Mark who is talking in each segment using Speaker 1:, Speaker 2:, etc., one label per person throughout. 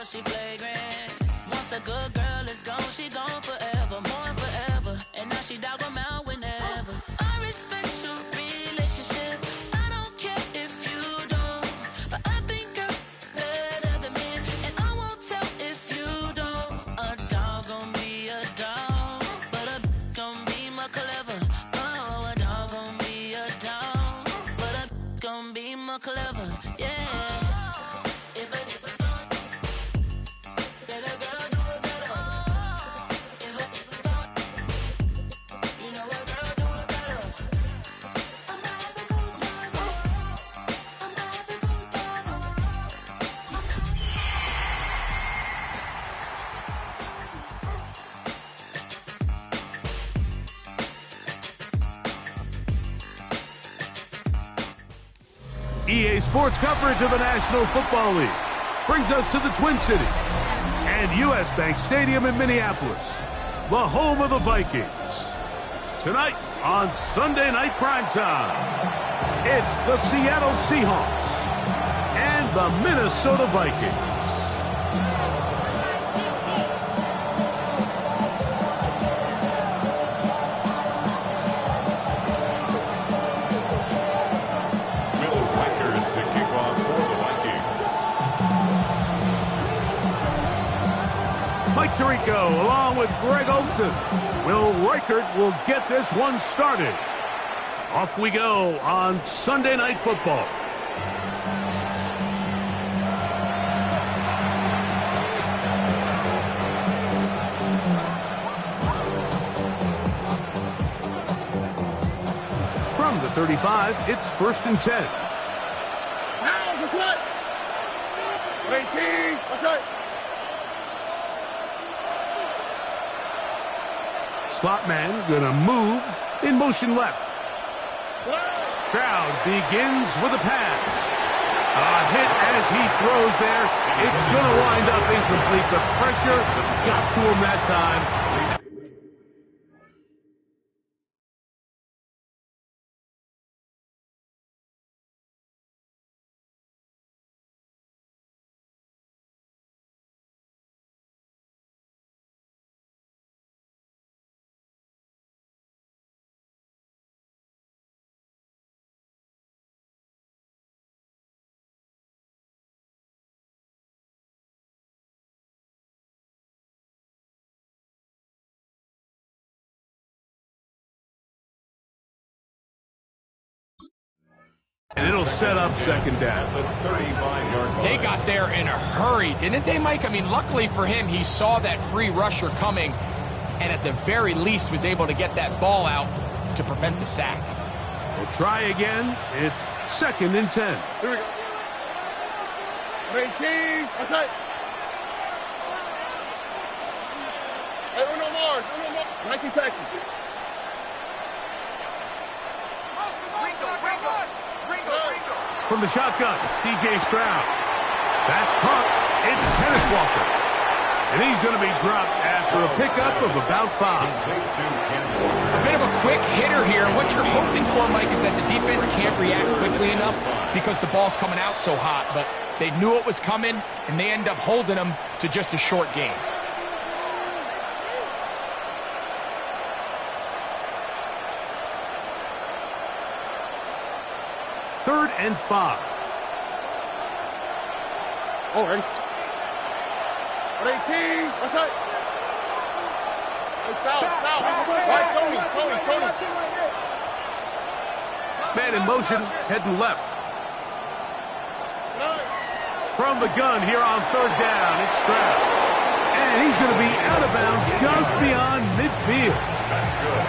Speaker 1: cause she flagrant. Once a good girl is gone, she gone forever, more than forever. And now she dog 'em out whenever. I respect your relationship. I don't care if you don't, but I think you're better than me. And I won't tell if you don't. A dog gon' be a dog, but a gon' be more clever. Oh, a dog gon' be a dog, but a gon' be more clever. Yeah.
Speaker 2: EA Sports coverage of the National Football League brings us to the Twin Cities and U.S. Bank Stadium in Minneapolis, the home of the Vikings. Tonight on Sunday Night Primetime, it's the Seattle Seahawks and the Minnesota Vikings. Mike Tirico along with Greg Olsen. Will Reichert will get this one started. Off we go on Sunday Night Football. From the 35, it's 1st and 10.
Speaker 3: Now, what's up? 18, what's up?
Speaker 2: Slot man gonna move in motion left. Crowd begins with a pass. A hit as he throws there. It's gonna wind up incomplete. The pressure got to him that time. And it'll set up 2nd down.
Speaker 4: They got there in a hurry, didn't they, Mike? I mean, luckily for him, he saw that free rusher coming and at the very least was able to get that ball out to prevent the sack.
Speaker 2: We'll try again. It's 2nd and 10.
Speaker 3: Here we go. 18, what's up? Hey, Uno Mars, Uno Mars. Nike Texas.
Speaker 2: From the shotgun, C.J. Stroud. That's caught. It's Kenneth Walker. And he's going to be dropped after a pickup of about 5.
Speaker 4: A bit of a quick hitter here. What you're hoping for, Mike, is that the defense can't react quickly enough because the ball's coming out so hot. But they knew it was coming, and they end up holding them to just a short game.
Speaker 2: Third and 5.
Speaker 3: Oh, ready? 18, what's up? Hey, South. Right, Tony.
Speaker 2: Man in motion, heading left. From the gun here on 3rd down, it's Stroud. And he's going to be out of bounds just beyond midfield.
Speaker 5: That's good.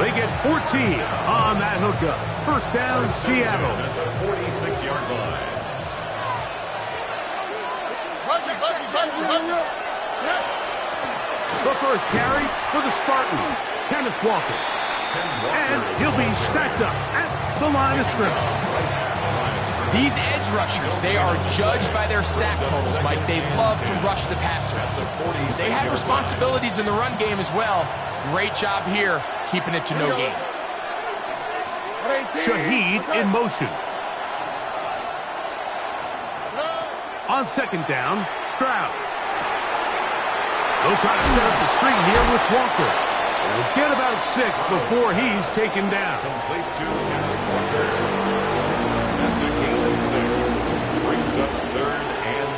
Speaker 2: They get 14 on that hookup. 1st down, Seattle.
Speaker 5: At the 46-yard line.
Speaker 2: The first carry for the Spartans, Kenneth Walker. And he'll be stacked up at the line of scrimmage.
Speaker 4: These edge rushers, they are judged by their sack totals, Mike. They love to rush the passer. They have responsibilities in the run game as well. Great job here, keeping it to no gain.
Speaker 2: Shaheed in motion. On second down, Stroud. They'll try to set up the screen here with Walker. They'll get about 6 before he's taken down.
Speaker 5: Complete to Kenneth Walker. That's a gain of 6. Brings up 3rd and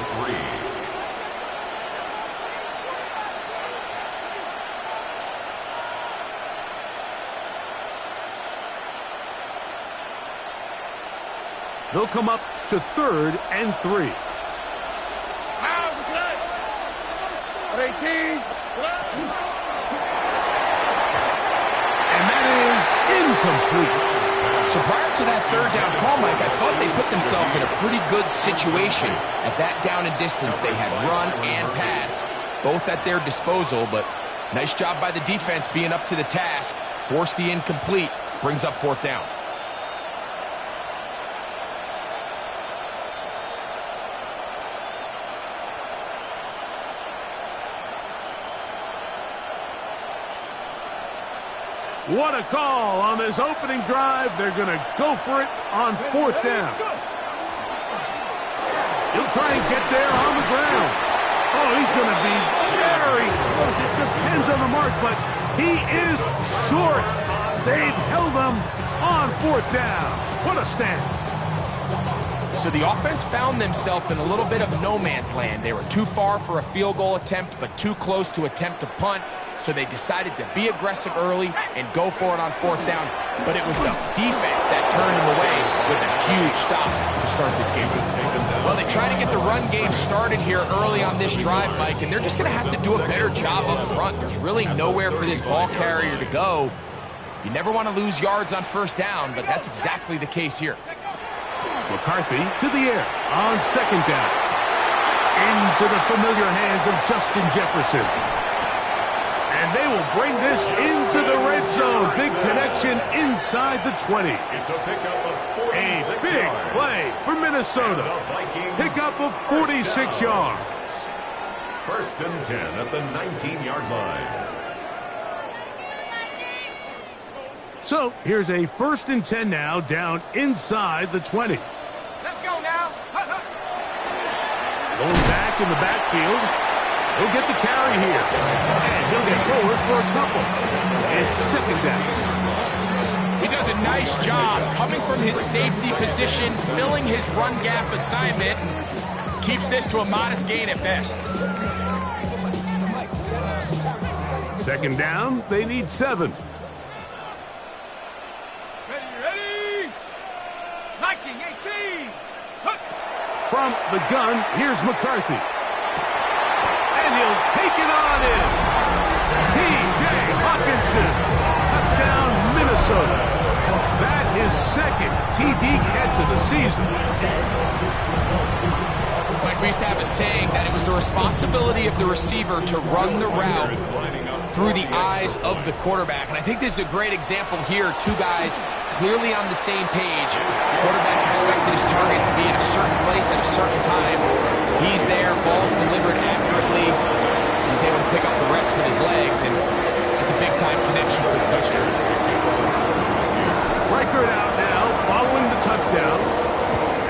Speaker 5: 3.
Speaker 2: They'll come up to 3rd and 3.
Speaker 3: At 18.
Speaker 2: And that is incomplete.
Speaker 4: So prior to that 3rd down call, Mike, I thought they put themselves in a pretty good situation. At that down and distance, they had run and pass, both at their disposal, but nice job by the defense being up to the task. Force the incomplete, brings up 4th down.
Speaker 2: What a call on this opening drive. They're going to go for it on 4th down. He'll try and get there on the ground. Oh, he's going to be very close. It depends on the mark, but he is short. They've held him on 4th down. What a stand.
Speaker 4: So the offense found themselves in a little bit of no man's land. They were too far for a field goal attempt, but too close to attempt a punt. So they decided to be aggressive early and go for it on 4th down. But it was the defense that turned them away with a huge stop to start this game. Well, they try to get the run game started here early on this drive, Mike, and they're just going to have to do a better job up front. There's really nowhere for this ball carrier to go. You never want to lose yards on 1st down, but that's exactly the case here.
Speaker 2: McCarthy to the air on 2nd down. Into the familiar hands of Justin Jefferson. And they will bring this into the red zone. Big connection inside the 20.
Speaker 5: It's a pickup of 46
Speaker 2: A big
Speaker 5: yards.
Speaker 2: play for Minnesota. Pickup of 46 yards.
Speaker 5: 1st and 10 at the 19-yard line.
Speaker 2: So here's a 1st and 10 now down inside the 20.
Speaker 4: Let's go now.
Speaker 2: Going back in the backfield. He'll get the carry here. And he'll get forward for a couple. It's 2nd down.
Speaker 4: He does a nice job coming from his safety position, filling his run gap assignment. Keeps this to a modest gain at best.
Speaker 2: 2nd down, they need 7.
Speaker 3: Ready? Viking 18.
Speaker 2: From the gun, here's McCarthy. And he'll take it on in. T.J. Hawkinson. Touchdown, Minnesota. That is 2nd TD catch of the season.
Speaker 4: Mike, we used to have a saying that it was the responsibility of the receiver to run the route through the eyes of the quarterback. And I think this is a great example here. 2 guys clearly on the same page. The quarterback expected his target to be in a certain place at a certain time. He's there, ball's delivered accurately. He's able to pick up the rest with his legs, and it's a big-time connection for the touchdown.
Speaker 2: Reichert out now, following the touchdown,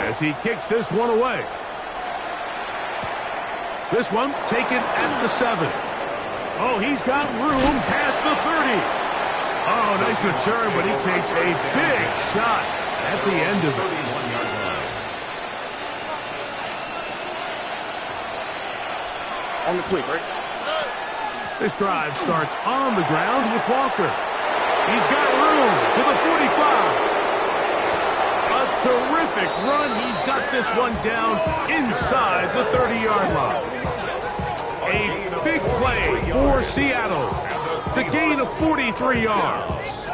Speaker 2: as he kicks this one away. This one taken at the 7. Oh, he's got room past the 30. Oh, nice return, but he takes a big shot at the end of it.
Speaker 5: 31-yard line.
Speaker 3: On the quick, right?
Speaker 2: This drive starts on the ground with Walker. He's got room to the 45. A terrific run. He's got this one down inside the 30-yard line. A big play for Seattle to gain of 43 yards.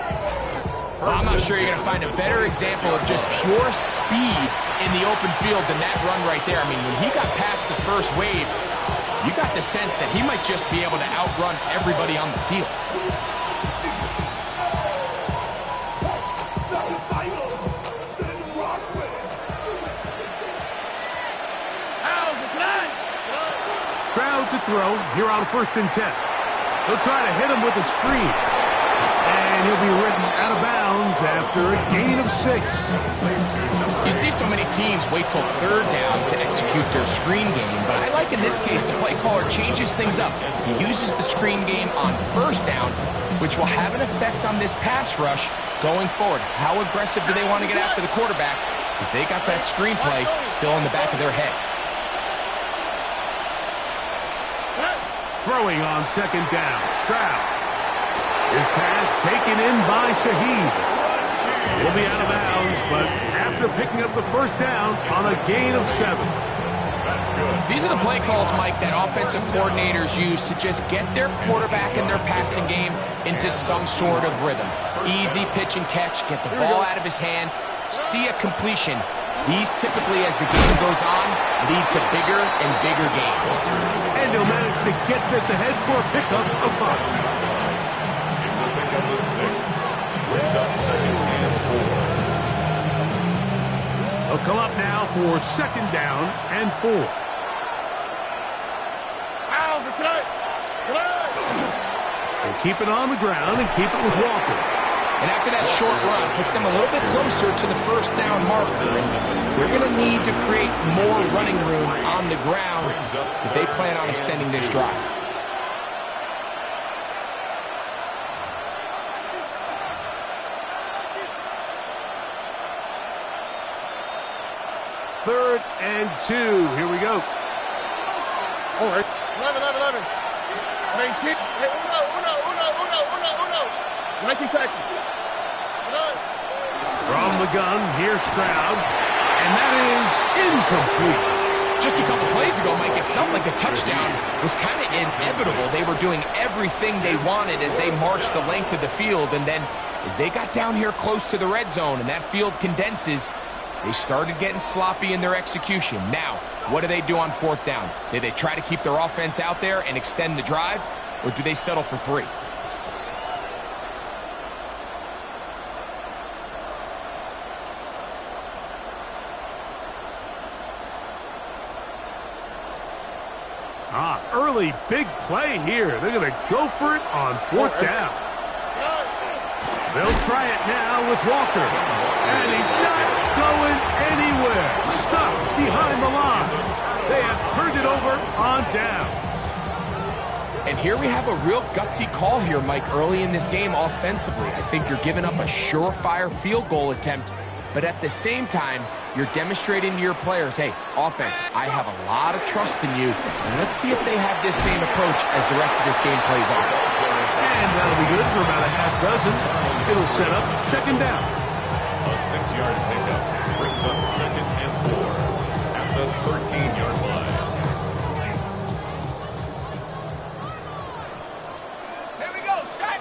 Speaker 4: I'm not sure you're going to find a better example of just pure speed in the open field than that run right there. I mean, when he got past the first wave, you got the sense that he might just be able to outrun everybody on the field.
Speaker 2: Stroud to throw here on 1st and 10. He'll try to hit him with a screen. And And he'll be ridden out of bounds after a gain of 6.
Speaker 4: You see so many teams wait till third down to execute their screen game, but I like in this case the play caller changes things up. He uses the screen game on first down, which will have an effect on this pass rush going forward. How aggressive do they want to get after the quarterback? Because they got that screen play still in the back of their head.
Speaker 2: Throwing on second down, Stroud. His pass taken in by Shaheed. Will be out of bounds, but after picking up the first down on a gain of 7.
Speaker 5: That's good.
Speaker 4: These are the play calls, Mike, that offensive coordinators use to just get their quarterback and their passing game into some sort of rhythm. Easy pitch and catch, get the ball out of his hand, see a completion. These typically, as the game goes on, lead to bigger and bigger gains.
Speaker 2: And he'll manage to get this ahead for a pickup of 5.
Speaker 5: It's a pickup of 6. Brings up second and 4.
Speaker 2: He'll come up now for second down and 4. We'll keep it on the ground and keep it with Walker.
Speaker 4: And after that short run, puts them a little bit closer to the first down marker. And they're going to need to create more running room on the ground if they plan on extending this drive.
Speaker 2: Third and 2. Here we go.
Speaker 3: All right. 11. 19. Hey, uno. 19 Texas.
Speaker 2: From the gun, here's Stroud. And that is incomplete.
Speaker 4: Just a couple plays ago, Mike, it felt like a touchdown was kind of inevitable. They were doing everything they wanted as they marched the length of the field. And then as they got down here close to the red zone and that field condenses, they started getting sloppy in their execution. Now, what do they do on fourth down? Do they try to keep their offense out there and extend the drive, or do they settle for 3?
Speaker 2: Early big play here. They're going to go for it on fourth down. They'll try it now with Walker. And he's not going anywhere. Stuck behind the line. They have turned it over on downs.
Speaker 4: And here we have a real gutsy call here, Mike, early in this game offensively. I think you're giving up a surefire field goal attempt, but at the same time, you're demonstrating to your players, hey, offense, I have a lot of trust in you, and let's see if they have this same approach as the rest of this game plays on.
Speaker 2: And that'll be good for about a half dozen. It'll set up second down.
Speaker 5: A 6-yard pickup brings up second and 4 at the 13-yard line.
Speaker 4: Here we go, set!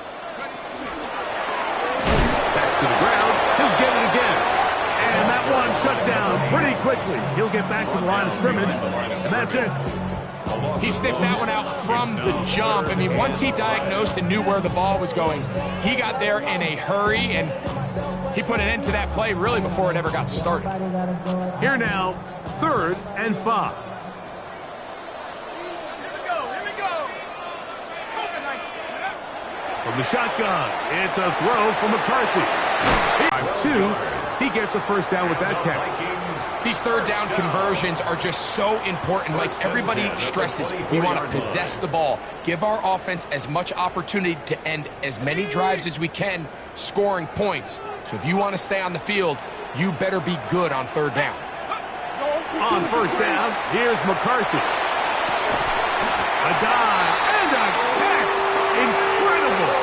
Speaker 2: Back to the ground. He'll get it again. And that one shut down pretty quickly. He'll get back to the line of scrimmage, and that's it.
Speaker 4: He sniffed that one out from the jump. I mean, once he diagnosed and knew where the ball was going, he got there in a hurry, and he put an end to that play really before it ever got started.
Speaker 2: Here now, third and 5. From the shotgun, it's a throw from McCarthy. 5-2, he gets a first down with that catch.
Speaker 4: These third down conversions are just so important. Like everybody stresses, we want to possess the ball, give our offense as much opportunity to end as many drives as we can, scoring points. So if you want to stay on the field, you better be good on third down.
Speaker 2: On first down, here's McCarthy. A dive and a catch. Incredible.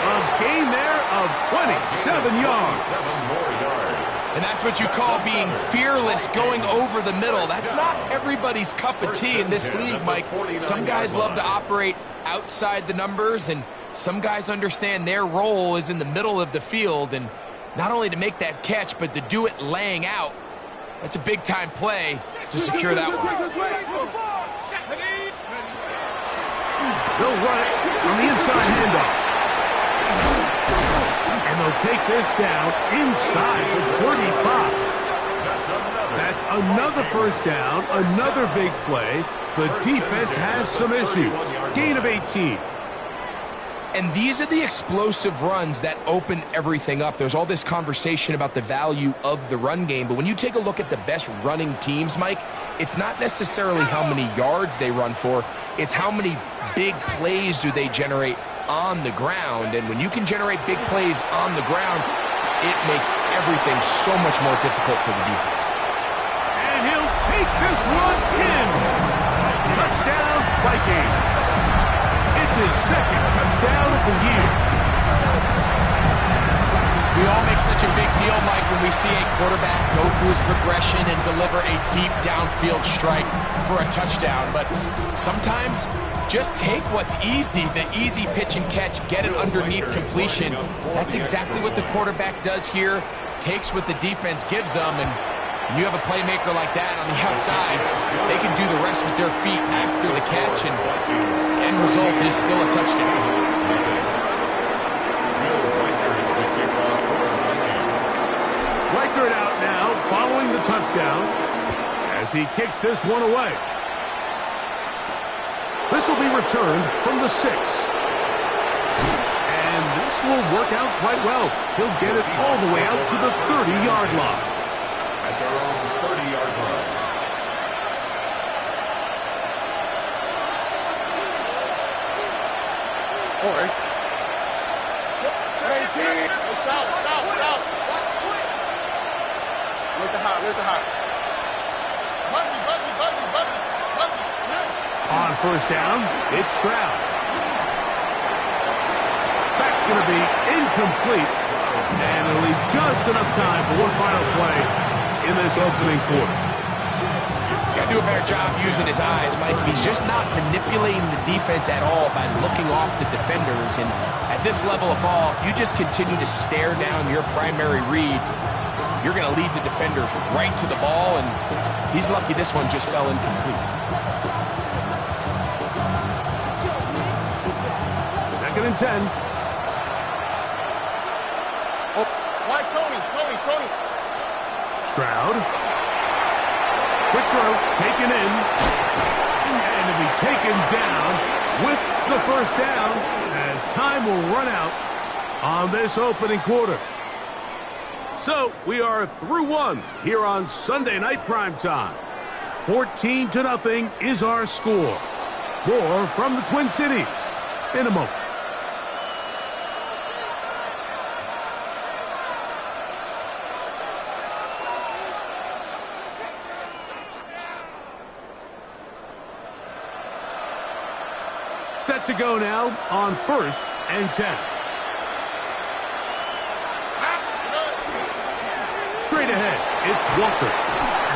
Speaker 2: A gain there of 27 yards.
Speaker 5: 7 more yards.
Speaker 4: And that's what you call being fearless, going over the middle. That's not everybody's cup of tea in this league, Mike. Some guys love to operate outside the numbers, and some guys understand their role is in the middle of the field, and not only to make that catch, but to do it laying out. That's a big-time play to secure that one.
Speaker 2: They'll run it on the inside handoff. And they'll take this down inside the 35. That's another first down, another big play. The defense has some issues. Gain of 18.
Speaker 4: And these are the explosive runs that open everything up. There's all this conversation about the value of the run game, but when you take a look at the best running teams, Mike, it's not necessarily how many yards they run for, it's how many big plays do they generate on the ground. And when you can generate big plays on the ground, it makes everything so much more difficult for the defense.
Speaker 2: And he'll take this one in. Touchdown, Vikings. It's his second touchdown of the year.
Speaker 4: We all make such a big deal, Mike, when we see a quarterback go through his progression and deliver a deep downfield strike for a touchdown. But sometimes just take what's easy, the easy pitch and catch, get it underneath completion. That's exactly what the quarterback does here, takes what the defense gives them, and you have a playmaker like that on the outside, they can do the rest with their feet after the catch, and end result is still a touchdown.
Speaker 2: Reichert out now, following the touchdown, as he kicks this one away. This will be returned from the 6. And this will work out quite well. He'll get it all the way out to the 30-yard line.
Speaker 5: At their own 30-yard line.
Speaker 3: All right. Hey, team. It's out. Where's the hot? Button.
Speaker 2: On first down, it's Stroud. That's going to be incomplete. And it'll leave just enough time for one final play in this opening quarter.
Speaker 4: He's got to do a better job using his eyes, Mike. He's just not manipulating the defense at all by looking off the defenders. And at this level of ball, if you just continue to stare down your primary read, you're going to lead the defenders right to the ball, and he's lucky this one just fell incomplete.
Speaker 2: Second and 10.
Speaker 3: Oh, why Tony?
Speaker 2: Stroud. Quick throw, taken in. And to be taken down with the first down as time will run out on this opening quarter. So we are through one here on Sunday Night Primetime. 14-0 is our score. More from the Twin Cities in a moment. Set to go now on 1st and 10. Straight ahead, it's Walker.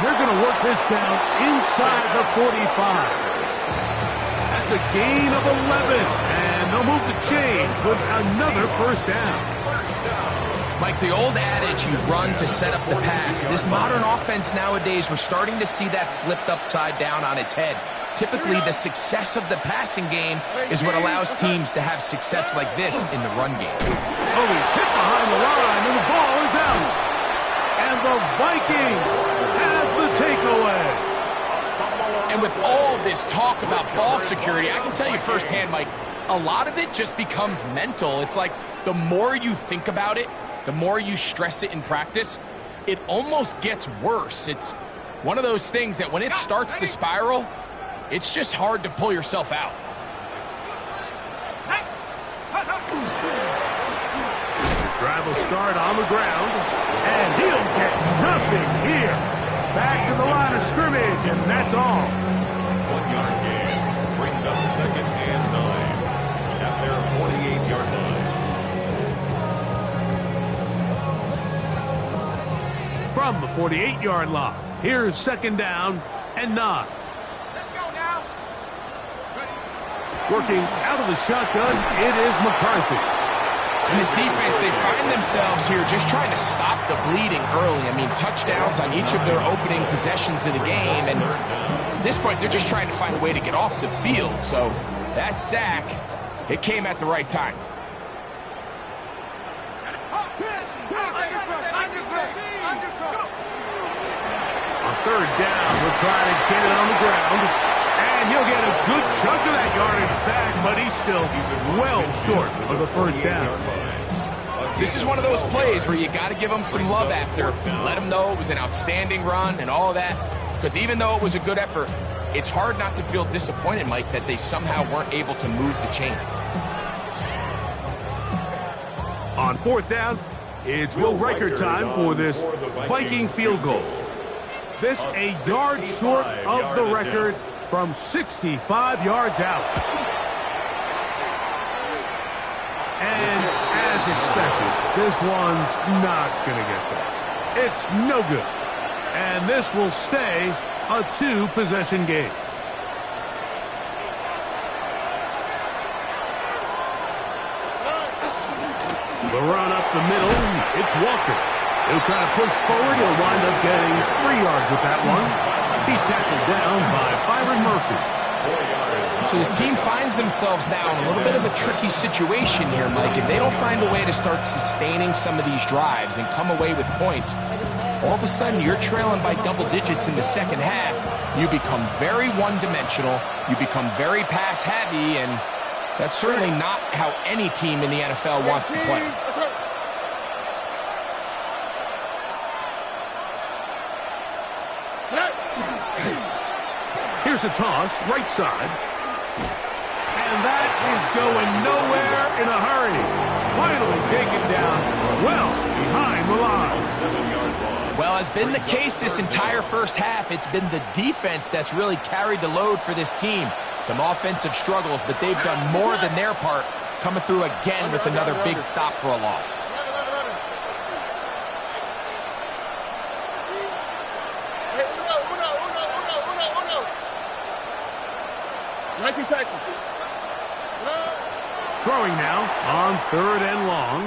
Speaker 2: They're going to work this down inside the 45. That's a gain of 11, and they'll move the chains with another first down.
Speaker 4: Mike, the old adage, you run to set up the pass. This modern offense nowadays, we're starting to see that flipped upside down on its head. Typically, the success of the passing game is what allows teams to have success like this in the run game.
Speaker 2: Oh, he's hit behind the line, and the ball is out. And the Vikings have the takeaway.
Speaker 4: And with all this talk about ball security, I can tell you firsthand, Mike, a lot of it just becomes mental. It's like the more you think about it, the more you stress it in practice, it almost gets worse. It's one of those things that when it starts to spiral, it's just hard to pull yourself out.
Speaker 2: His drive will start on the ground, and he'll get nothing here. Back to the line of scrimmage, and that's all.
Speaker 5: 1-yard gain brings up 2nd and 9 at their 48-yard line.
Speaker 2: From the 48-yard line, here's 2nd down and 9. Working out of the shotgun, it is McCarthy.
Speaker 4: And this defense, they find themselves here just trying to stop the bleeding early. I mean, touchdowns on each of their opening possessions of the game. And at this point, they're just trying to find a way to get off the field. So that sack, it came at the right time.
Speaker 2: On 3rd down, we'll try to get it on the ground. And And he'll get a good chunk of that yardage back, but he's still well short of the first down.
Speaker 4: This is one of those plays where you got to give him some love after. Let him know it was an outstanding run and all of that. Because even though it was a good effort, it's hard not to feel disappointed, Mike, that they somehow weren't able to move the chains.
Speaker 2: On fourth down, it's Will Riker time for this Viking field goal. This a yard short of the record from 65 yards out. And as expected, this one's not going to get there. It's no good. And this will stay a two-possession game. The run up the middle, it's Walker. He'll try to push forward. He'll wind up getting 3 yards with that one. He's tackled down by Byron Murphy.
Speaker 4: So this team finds themselves now in a little bit of a tricky situation here, Mike. If they don't find a way to start sustaining some of these drives and come away with points, all of a sudden you're trailing by double digits in the second half. You become very one-dimensional. You become very pass-heavy, and that's certainly not how any team in the NFL wants to play.
Speaker 2: Here's a toss, right side. And that is going nowhere in a hurry. Finally taken down well behind the line.
Speaker 4: Well, has been the case this entire first half. It's been the defense that's really carried the load for this team. Some offensive struggles, but they've done more than their part, coming through again with another big stop for a loss.
Speaker 2: Throwing now on third and long.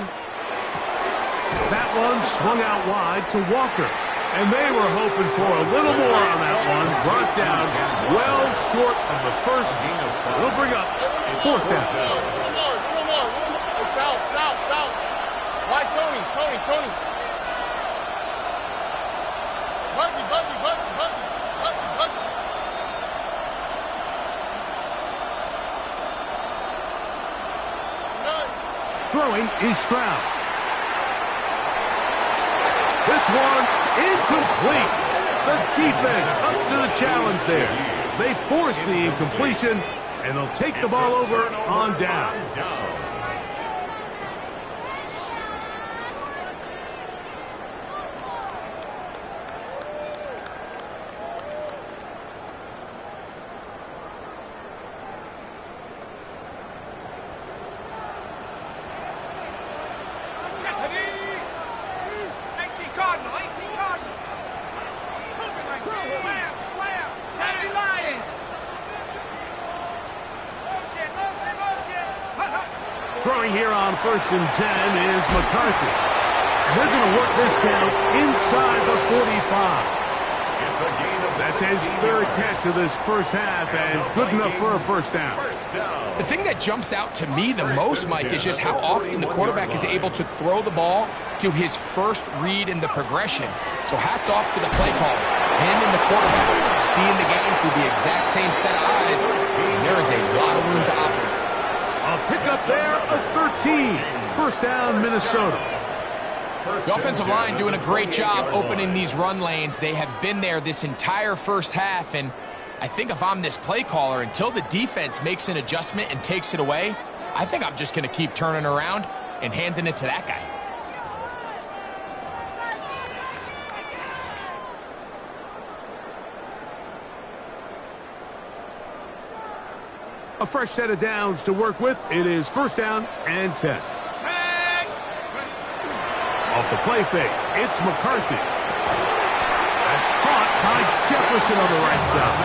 Speaker 2: That one swung out wide to Walker. And they were hoping for a little more on that one. Brought down well short of the first. So we'll bring up fourth down.
Speaker 3: South. Why, Tony. Buggy.
Speaker 2: Throwing is Stroud. This one incomplete. The defense up to the challenge there. They force the incompletion, and they'll take the ball over on down. Throwing here on 1st and 10 is McCarthy. They're going to work this down inside the 45. That's his third catch of this first half, and good enough for a first down.
Speaker 4: The thing that jumps out to me the most, Mike, is just how often the quarterback is able to throw the ball to his first read in the progression. So hats off to the play caller. Him and the quarterback seeing the game through the exact same set of eyes, and there is a lot of room to operate.
Speaker 2: A pickup there of 13. First down, Minnesota.
Speaker 4: The offensive line doing a great job opening these run lanes. They have been there this entire first half, and I think if I'm this play caller, until the defense makes an adjustment and takes it away, I think I'm just going to keep turning around and handing it to that guy.
Speaker 2: A fresh set of downs to work with. It is first down and 10. Off the play fake, it's McCarthy. That's caught by Jefferson on the right side.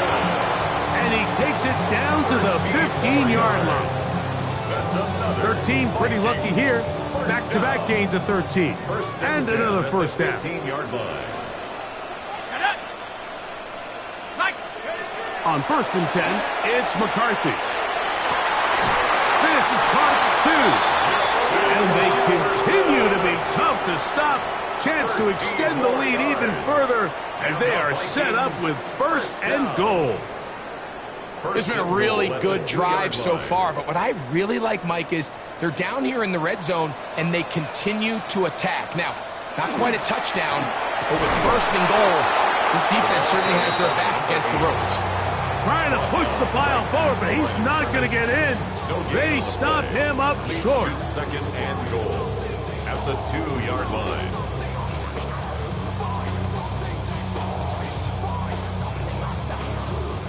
Speaker 2: And he takes it down to the 15-yard line. 13, pretty lucky here. Back-to-back gains of 13. And another first down. On 1st and 10, it's McCarthy. This is caught at 2. And they continue to be tough to stop. Chance to extend the lead even further as they are set up with 1st and goal.
Speaker 4: It's been a really good drive so far, but what I really like, Mike, is they're down here in the red zone, and they continue to attack. Now, not quite a touchdown, but with first and goal, this defense certainly has their back against the ropes.
Speaker 2: Trying to push the pile forward, but he's not going to get in. They stop him up short.
Speaker 5: Second and goal at the 2-yard line.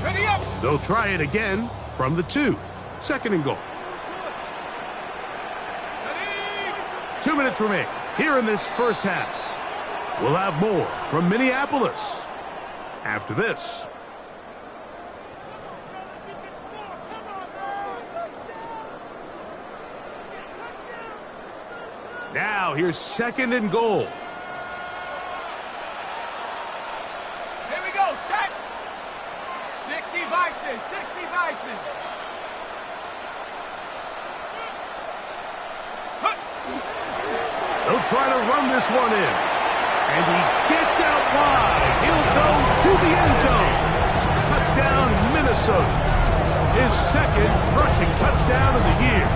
Speaker 4: Ready up!
Speaker 2: They'll try it again from the 2. Second and goal. 2 minutes remain here in this first half. We'll have more from Minneapolis after this. Now here's second and goal.
Speaker 4: Here we go, set! 60 Bison, 60 Bison.
Speaker 2: They'll try to run this one in. And he gets out wide. He'll go to the end zone. Touchdown, Minnesota. His second rushing touchdown of the year.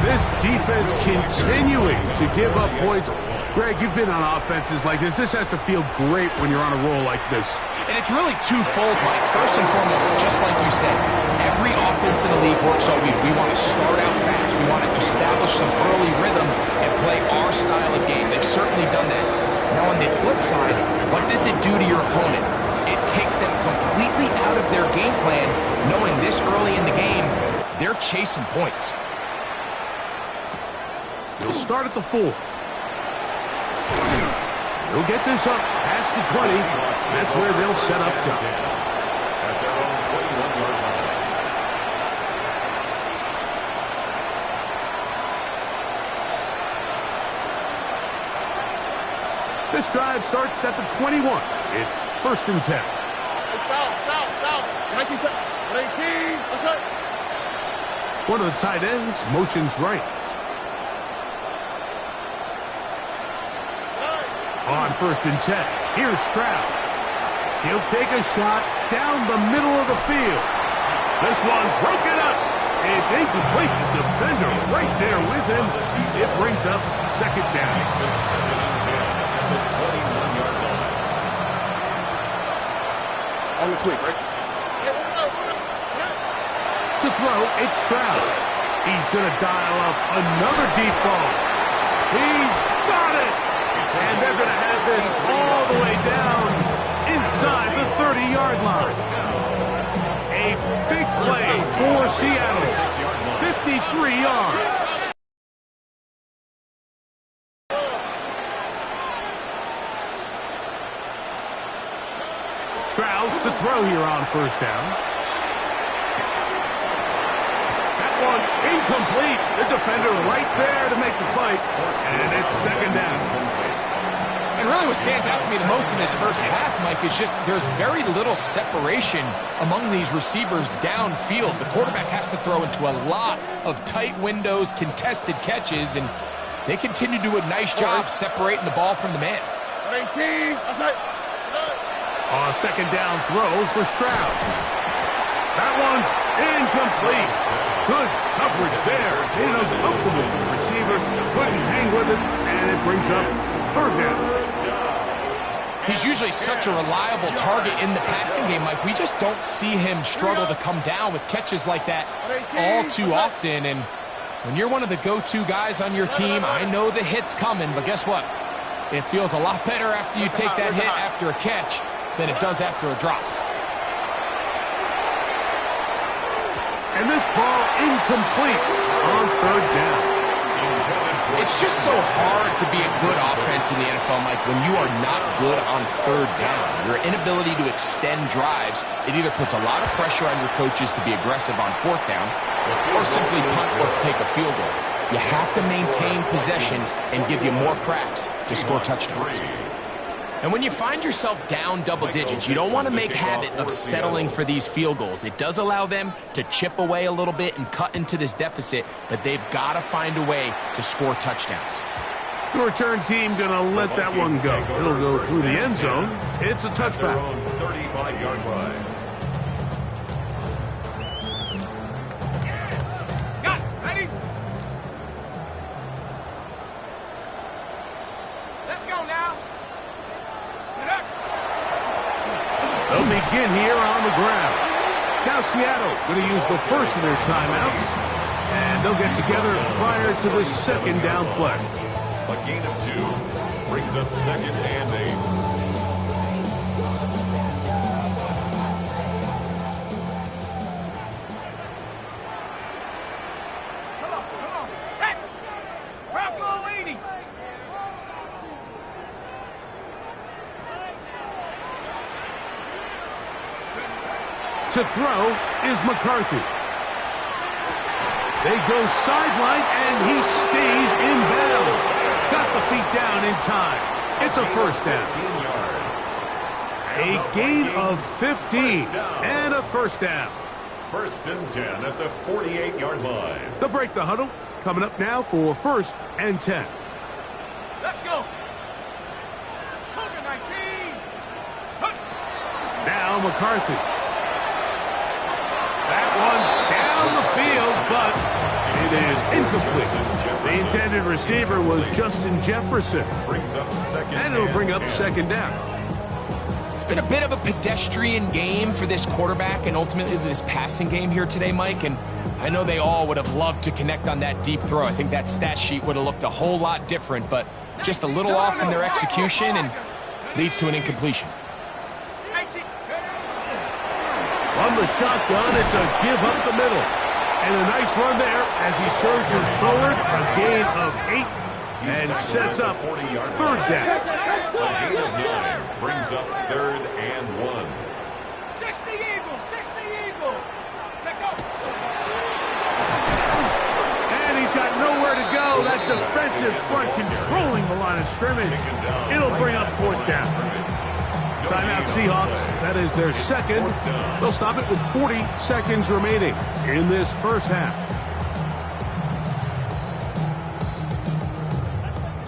Speaker 2: This defense continuing to give up points. Greg, you've been on offenses like this. This has to feel great when you're on a roll like this.
Speaker 4: And it's really twofold, Mike. First and foremost, just like you said, every offense in the league works all week. We want to start out fast. We want to establish some early rhythm and play our style of game. They've certainly done that. Now, on the flip side, what does it do to your opponent? It takes them completely out of their game plan, knowing this early in the game, they're chasing points.
Speaker 2: He'll start at the 4. He'll get this up past the 20. That's where they'll set up shop.
Speaker 5: At their own 21-yard line.
Speaker 2: This drive starts at the 21. It's first and 10.
Speaker 3: Foul. 19, that's it.
Speaker 2: One of the tight ends motions right. On first and 10, here's Stroud. He'll take a shot down the middle of the field. This one broken up. It's incomplete. The defender right there with him. It brings up second down.
Speaker 5: Second and 10 at the 21-yard line.
Speaker 3: On the quick, right?
Speaker 2: To throw, it's Stroud. He's going to dial up another deep ball. He's got it. And they're going to have this all the way down inside the 30-yard line. A big play for Seattle. 53 yards. Stroud to throw here on first down. That one incomplete. The defender right there to make the fight. And it's second down.
Speaker 4: And really what stands out to me the most in this first half, Mike, is just there's very little separation among these receivers downfield. The quarterback has to throw into a lot of tight windows, contested catches, and they continue to do a nice job separating the ball from the man.
Speaker 3: 18, that's it.
Speaker 2: On a second down throw for Stroud. That one's incomplete. Good coverage there. Made it uncomfortable for the receiver. Couldn't hang with it, and it brings up third down.
Speaker 4: He's usually such a reliable target in the passing game, Mike. We just don't see him struggle to come down with catches like that all too often. And when you're one of the go-to guys on your team, I know the hit's coming, but guess what? It feels a lot better after you take that hit after a catch than it does after a drop.
Speaker 2: And this ball incomplete on third down.
Speaker 4: It's just so hard to be a good offense in the NFL, Mike, when you are not good on third down. Your inability to extend drives, it either puts a lot of pressure on your coaches to be aggressive on fourth down or simply punt or take a field goal. You have to maintain possession and give you more cracks to score touchdowns. And when you find yourself down double digits, you don't want to make habit of settling for these field goals. It does allow them to chip away a little bit and cut into this deficit, but they've got to find a way to score touchdowns.
Speaker 2: The return team going to let that one go. It'll go through the end zone. It's a touchback.
Speaker 5: 35-yard line.
Speaker 2: They'll begin here on the ground. Now Seattle going to use the first of their timeouts, and they'll get together prior to the second down play.
Speaker 5: A gain of 2 brings up 2nd and 8.
Speaker 2: To throw is McCarthy. They go sideline, and he stays in bounds. Got the feet down in time. It's a first down.
Speaker 5: 15 yards.
Speaker 2: A gain of 15 and a first down.
Speaker 5: 1st and 10 at the 48-yard line.
Speaker 2: They'll break the huddle. Coming up now for 1st and 10.
Speaker 6: Let's go. Cougar 19.
Speaker 2: Now McCarthy. That one down the field, but it is incomplete. The intended receiver was Justin Jefferson.
Speaker 5: Brings up 2nd
Speaker 2: And it'll bring up 2nd down.
Speaker 4: It's been a bit of a pedestrian game for this quarterback and ultimately this passing game here today, Mike. And I know they all would have loved to connect on that deep throw. I think that stat sheet would have looked a whole lot different, but just a little off in their execution and leads to an incompletion.
Speaker 2: From the shotgun, it's a give up the middle. And a nice run there as he surges forward. A gain of 8 and sets up 3rd down.
Speaker 5: A gain of 9 brings up 3rd and 1.
Speaker 6: 60 Eagle, 60 Eagle. Check out.
Speaker 2: And he's got nowhere to go. That defensive front controlling the line of scrimmage. It'll bring up 4th down. Timeout Seahawks. That is their 2nd. They'll stop it with 40 seconds remaining in this first half.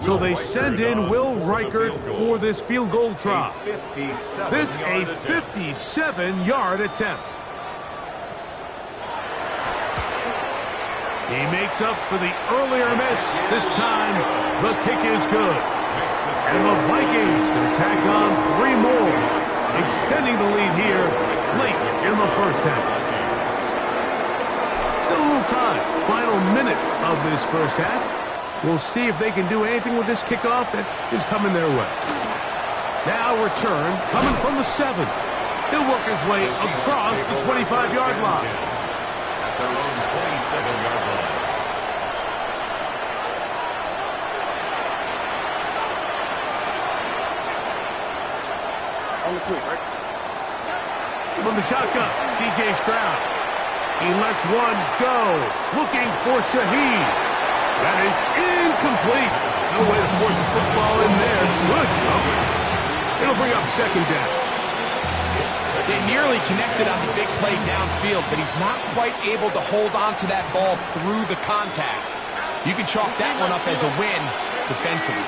Speaker 2: So they send in Will Reichert for this field goal try. This a 57-yard attempt. He makes up for the earlier miss. This time, the kick is good. And the Vikings can tack on 3 more, extending the lead here late in the first half. Still a little time. Final minute of this first half. We'll see if they can do anything with this kickoff that is coming their way. Now return coming from the 7. He'll work his way across the 25-yard line.
Speaker 5: At their own 27-yard line.
Speaker 3: On the quick, right?
Speaker 2: From the shotgun, C.J. Stroud. He lets one go. Looking for Shaheed. That is incomplete. No way to force the football in there. Good coverage. It'll bring up 2nd down.
Speaker 4: They nearly connected on the big play downfield, but he's not quite able to hold on to that ball through the contact. You can chalk that one up as a win defensively.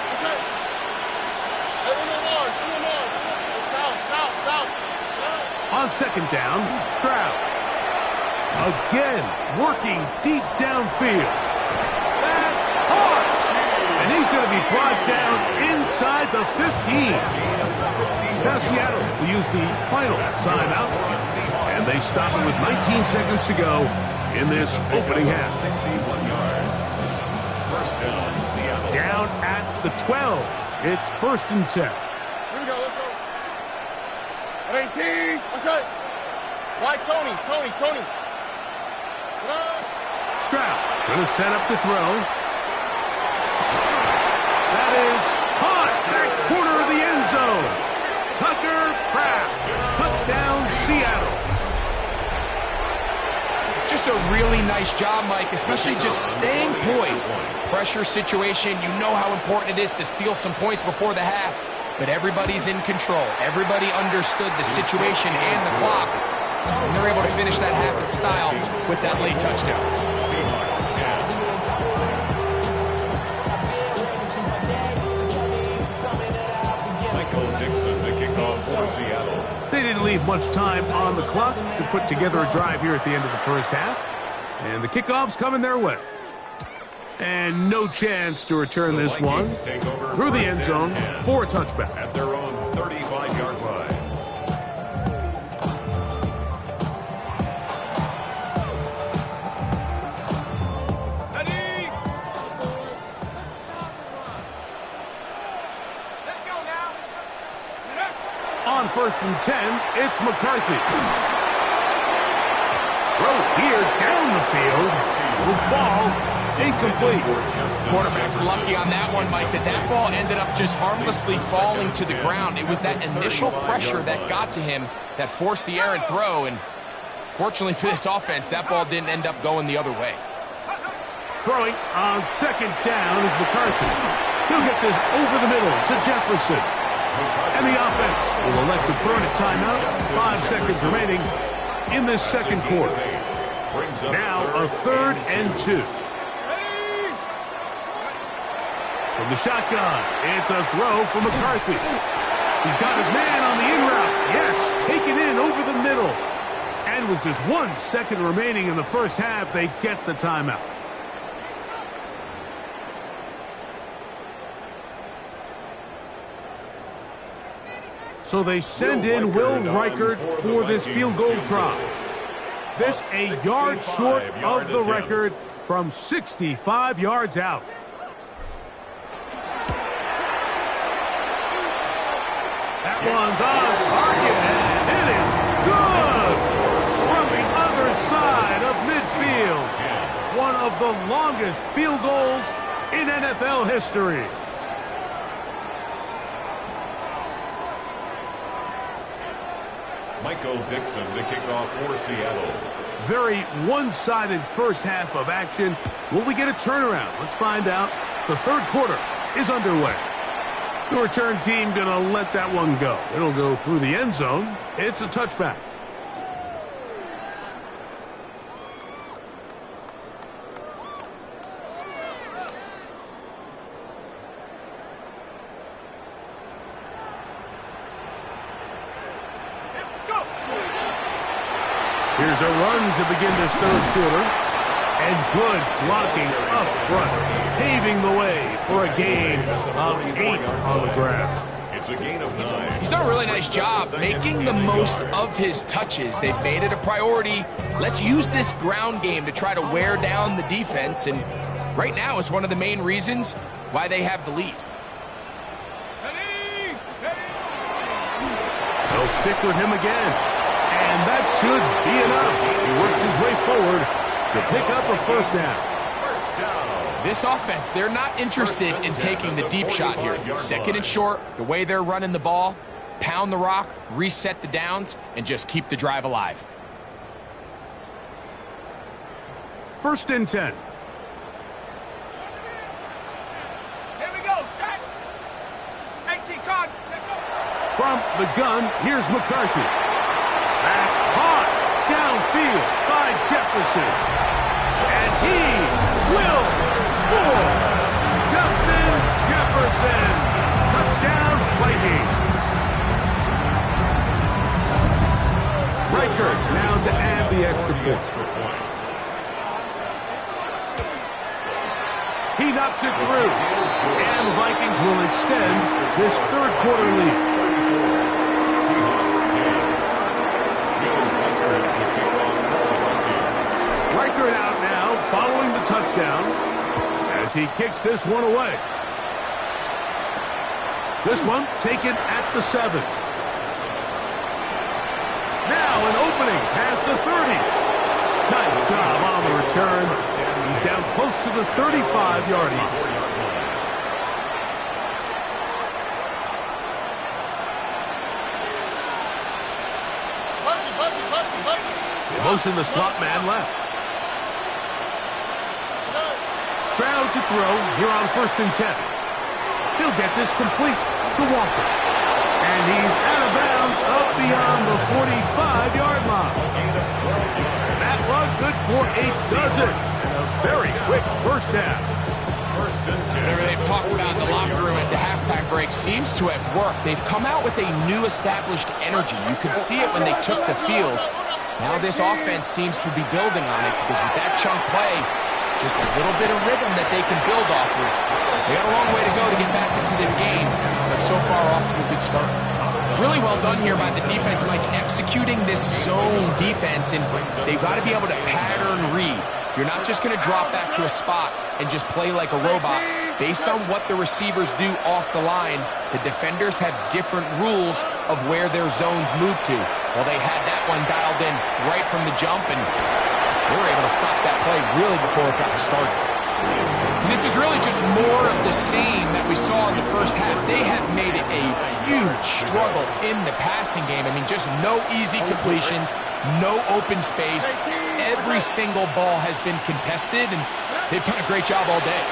Speaker 2: On 2nd down, Stroud. Again, working deep downfield. That's hard. And he's going to be brought down inside the 15. Now Seattle will use the final timeout. And they stop it with 19 seconds to go in this opening half.
Speaker 5: 61 yards. First down, Seattle.
Speaker 2: Down at the 12. It's 1st and 10.
Speaker 3: Here we go, let's go. 18. What's that? Why Tony?
Speaker 2: Stroud going to set up to throw. That is caught back corner of the end zone. Tucker Kraft. Touchdown, Seattle.
Speaker 4: Just a really nice job, Mike, especially just staying poised. Pressure situation, you know how important it is to steal some points before the half. But everybody's in control. Everybody understood the situation and the clock. And they're able to finish that half in style with that late touchdown.
Speaker 5: Seahawks 10. Michael Dixon, the kickoff for Seattle.
Speaker 2: They didn't leave much time on the clock to put together a drive here at the end of the first half. And the kickoff's coming their way. And no chance to return this one through the end zone for a touchback.
Speaker 5: At their own 35-yard line.
Speaker 2: On 1st and 10, it's McCarthy. Throw here down the field. Will fall. Incomplete.
Speaker 4: Quarterback's lucky on that one, Mike, that ball ended up just harmlessly falling to the ground. It was that initial pressure that got to him that forced the errant throw, and fortunately for this offense, that ball didn't end up going the other way.
Speaker 2: Throwing on 2nd down is McCarthy. He'll get this over the middle to Jefferson. And the offense will elect to burn a timeout. 5 seconds remaining in this 2nd quarter. Now a 3rd and 2. From the shotgun, it's a throw for McCarthy. He's got his man on the in route. Yes, taken in over the middle. And with just 1 second remaining in the first half, they get the timeout. So they send in Will Reichard for this field goal try. This a yard short of the record from 65 yards out. That one's on target, and it is good from the other side of midfield. One of the longest field goals in NFL history.
Speaker 5: Michael Dixon, the kickoff for Seattle.
Speaker 2: Very one-sided first half of action. Will we get a turnaround? Let's find out. The 3rd quarter is underway. The return team going to let that one go. It'll go through the end zone. It's a touchback. Here's a run to begin this 3rd quarter. And good blocking up front, paving the way for a gain of 8 on the ground.
Speaker 5: It's a gain of 9.
Speaker 4: He's done a really nice job making the most of his touches. They've made it a priority. Let's use this ground game to try to wear down the defense, and right now it's one of the main reasons why they have the lead.
Speaker 2: They'll stick with him again, and that should be enough. He works his way forward to pick up a 1st down.
Speaker 4: This offense, they're not interested in taking the deep shot here. 2nd and short, the way they're running the ball, pound the rock, reset the downs, and just keep the drive alive.
Speaker 2: 1st and 10.
Speaker 6: Here we go, set. 18 card.
Speaker 2: From the gun, here's McCarthy. That's caught downfield by Jefferson. And he will score. Justin Jefferson. Touchdown, Vikings. Reichard now to add the extra point. He knocks it through. And the Vikings will extend this 3rd quarter lead.
Speaker 5: Seahawks 10.
Speaker 2: Reichard out now, following the touchdown, as he kicks this one away. This one taken at the 7. Now an opening past the 30. Nice job on the return. He's down close to the 35-yard line. They motion the slot man left. Stroud to throw here on 1st and 10. He'll get this complete to Walker. And he's out of bounds up beyond the 45-yard line. That one good for a dozen. A very quick 1st down.
Speaker 5: 1st and 10.
Speaker 4: Whatever they've talked about in the locker room at the halftime break seems to have worked. They've come out with a new established energy. You could see it when they took the field. Now this offense seems to be building on it because with that chunk play, just a little bit of rhythm that they can build off of. They got a long way to go to get back into this game, but so far off to a good start. Really well done here by the defense, Mike, executing this zone defense, and they've got to be able to pattern read. You're not just going to drop back to a spot and just play like a robot. based on what the receivers do off the line, the defenders have different rules of where their zones move to. Well, they had that one dialed in right from the jump, and they were able to stop that play really before it got started. And this is really just more of the same that we saw in the first half. They have made it a huge struggle in the passing game. I mean, just no easy completions, no open space. Every single ball has been contested, and they've done a great job all day.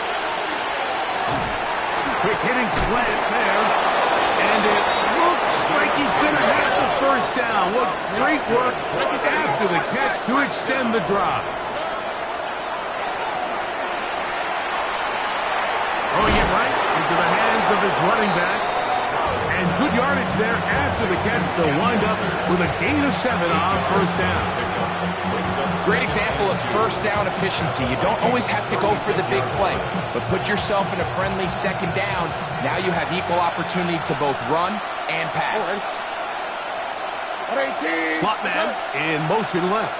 Speaker 2: Quick hitting slant there, and it looks like he's going to have the first down. What great work after the catch to extend the drive. Throwing it right into the hands of his running back. And good yardage there after the catch to wind up with a gain of 7 on first down.
Speaker 4: Great example of first down efficiency. You don't always have to go for the big play, but put yourself in a friendly second down. Now you have equal opportunity to both run and pass.
Speaker 2: Slot man in motion left.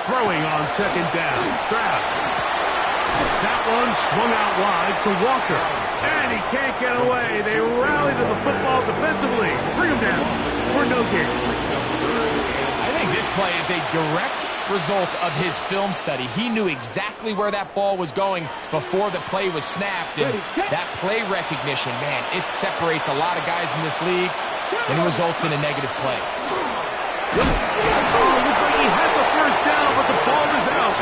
Speaker 2: Throwing on second down. Stroud. That one swung out wide to Walker. And he can't get away. They rally to the football defensively. Bring him down for no gain.
Speaker 4: I think this play is a direct result of his film study. He knew exactly where that ball was going before the play was snapped. And that play recognition, man, it separates a lot of guys in this league and results in a negative play.
Speaker 2: Oh, looked like he had the first down, but the ball is out.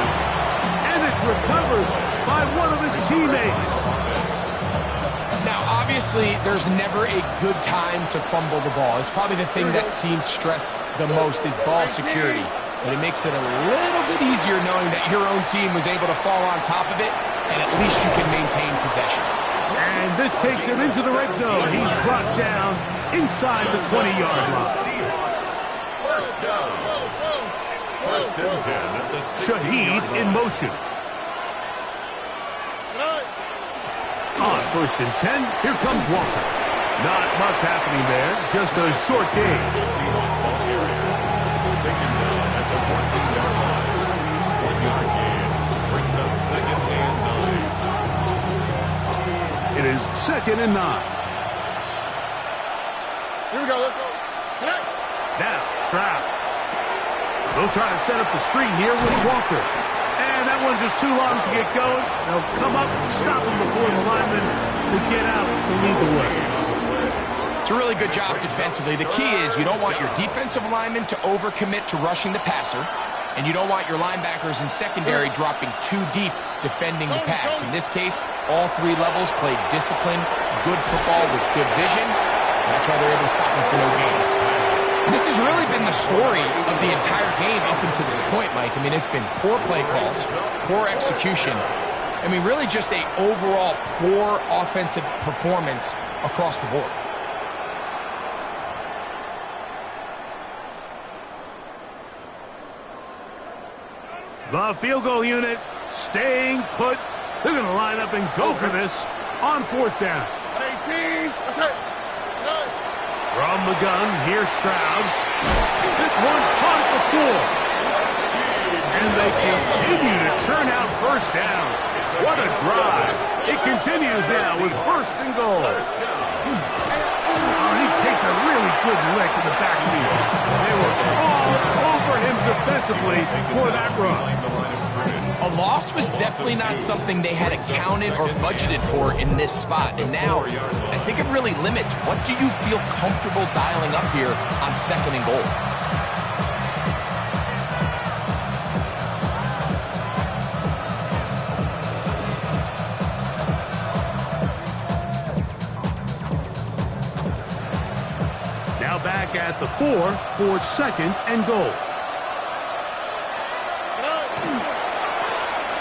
Speaker 2: And it's recovered by one of his teammates.
Speaker 4: Now, obviously, there's never a good time to fumble the ball. It's probably the thing that teams stress the most is ball security. But it makes it a little bit easier knowing that your own team was able to fall on top of it, and at least you can maintain possession.
Speaker 2: And this takes him into the red zone. He's brought down inside the 20-yard line.
Speaker 5: First down. First and 10 at the 60-yard
Speaker 2: Shaheed in motion. On first and 10, here comes Walker. Not much happening there, just a short gain.
Speaker 5: Taken down at the 14-yard line. 1-yard gain brings up second and 9.
Speaker 2: It is second and 9.
Speaker 3: Here we go, let's go. Connect.
Speaker 2: Now, Stroud. They'll try to set up the screen here with Walker. And that one's just too long to get going. They'll come up and stop him before the lineman to get out to lead the way.
Speaker 4: It's a really good job defensively. The key is you don't want your defensive linemen to overcommit to rushing the passer, and you don't want your linebackers in secondary dropping too deep defending the pass. In this case, all three levels played disciplined, good football with good vision. That's why they're able to stop him for no gain. This has really been the story of the entire game up until this point, Mike. I mean, it's been poor play calls, poor execution. I mean, really just a overall poor offensive performance across the board.
Speaker 2: The field goal unit staying put. They're going to line up and go for this on fourth down.
Speaker 3: 18. That's it.
Speaker 2: From the gun, here's Stroud. This one caught at the 4. And they continue to churn out first downs. What a drive. It continues now with first and goal. Oh, he takes a really good lick in the backfield. They were all over him defensively for that run.
Speaker 4: A loss was definitely not something they had accounted or budgeted for in this spot. And now, I think it really limits what do you feel comfortable dialing up here on second and goal.
Speaker 2: Now back at the 4 for second and goal.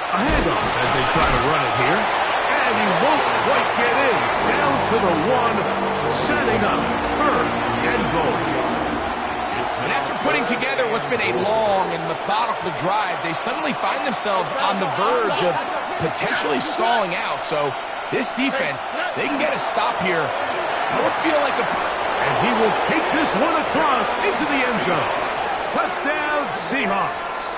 Speaker 2: A handoff as they try to run it here. And he won't quite get in. Down to the 1, setting up third and goal.
Speaker 4: And after putting together what's been a long and methodical drive, they suddenly find themselves on the verge of potentially stalling out. So this defense, they can get a stop here. I would feel like a...
Speaker 2: And he will take this one across into the end zone. Touchdown, Seahawks.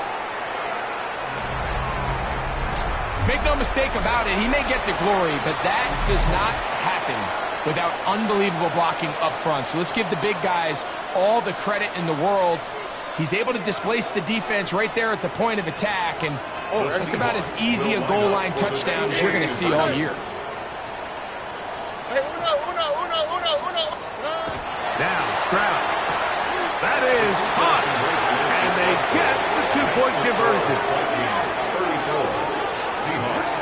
Speaker 4: Make no mistake about it, he may get the glory, but that does not happen without unbelievable blocking up front. So let's give the big guys all the credit in the world. He's able to displace the defense right there at the point of attack, and it's about as easy a goal line touchdown as you're going to see all year.
Speaker 2: Now Stroud. That is caught. And they get the two-point conversion.